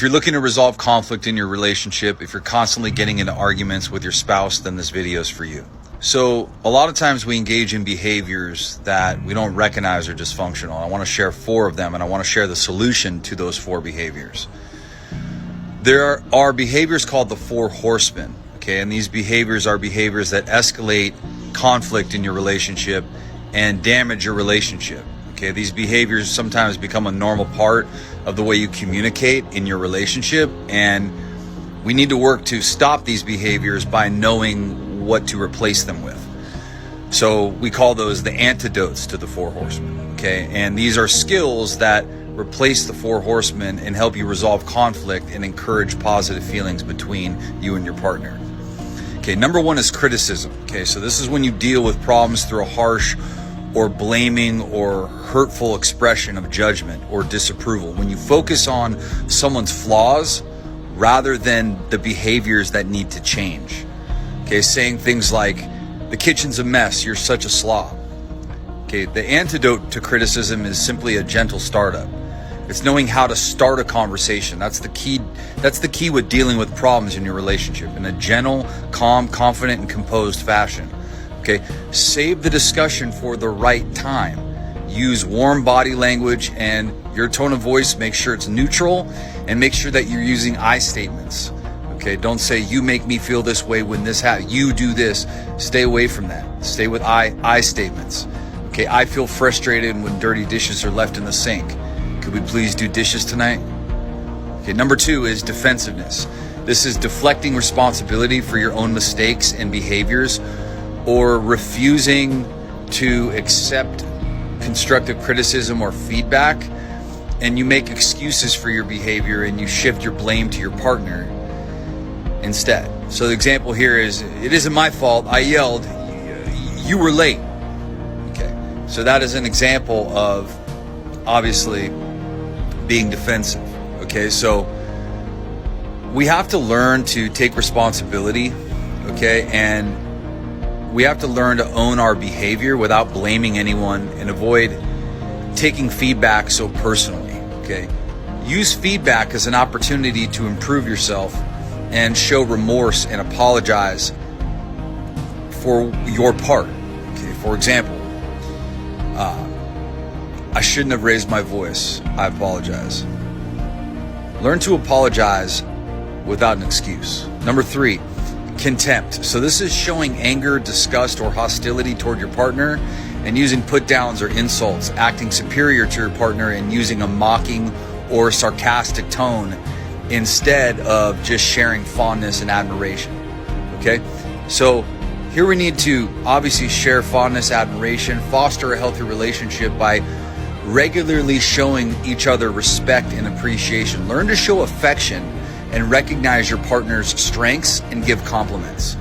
If you're looking to resolve conflict in your relationship, if you're constantly getting into arguments with your spouse, then this video is for you. So a lot of times we engage in behaviors that we don't recognize are dysfunctional. I want to share 4 of them, and I want to share the solution to those 4 behaviors. There are behaviors called the 4 horsemen, okay? And these behaviors are behaviors that escalate conflict in your relationship and damage your relationship, okay? These behaviors sometimes become a normal part of the way you communicate in your relationship, and we need to work to stop these behaviors by knowing what to replace them with. So we call those the antidotes to the 4 horsemen, okay? And these are skills that replace the 4 horsemen and help you resolve conflict and encourage positive feelings between you and your partner. Okay, number 1 is criticism. Okay, so this is when you deal with problems through a harsh or blaming or hurtful expression of judgment or disapproval. When you focus on someone's flaws rather than the behaviors that need to change. Okay, saying things like, the kitchen's a mess, you're such a slob. Okay, the antidote to criticism is simply a gentle startup. It's knowing how to start a conversation. That's the key with dealing with problems in your relationship, in a gentle, calm, confident, and composed fashion. Okay, save the discussion for the right time. Use warm body language, and your tone of voice, make sure it's neutral, and make sure that you're using I statements. Okay, don't say, you make me feel this way when this happens, you do this. Stay away from that. Stay with I statements. Okay, I feel frustrated when dirty dishes are left in the sink. Could we please do dishes tonight? Okay, number 2 is defensiveness. This is deflecting responsibility for your own mistakes and behaviors, or refusing to accept constructive criticism or feedback, and you make excuses for your behavior and you shift your blame to your partner instead. So the example here is, it isn't my fault, I yelled, you were late. Okay, so that is an example of obviously being defensive. Okay, so we have to learn to take responsibility, okay, and we have to learn to own our behavior without blaming anyone and avoid taking feedback so personally, okay? Use feedback as an opportunity to improve yourself and show remorse and apologize for your part. Okay, for example, I shouldn't have raised my voice. I apologize. Learn to apologize without an excuse. Number 3, contempt. So this is showing anger, disgust, or hostility toward your partner and using put downs or insults, acting superior to your partner and using a mocking or sarcastic tone instead of just sharing fondness and admiration. Okay, so here we need to obviously share fondness, admiration, foster a healthy relationship by regularly showing each other respect and appreciation. Learn to show affection and recognize your partner's strengths and give compliments.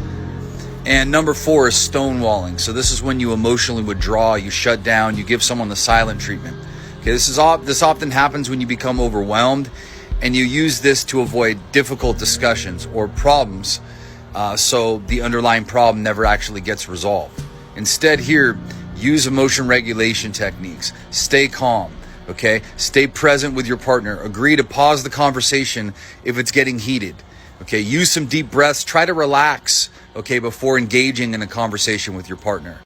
And number 4 is stonewalling. So this is when you emotionally withdraw, you shut down, you give someone the silent treatment. Okay, this often happens when you become overwhelmed, and you use this to avoid difficult discussions or problems, so the underlying problem never actually gets resolved. Instead here, use emotion regulation techniques. Stay calm, okay? Stay present with your partner. Agree to pause the conversation if it's getting heated, okay? Use some deep breaths. Try to relax, okay, before engaging in a conversation with your partner.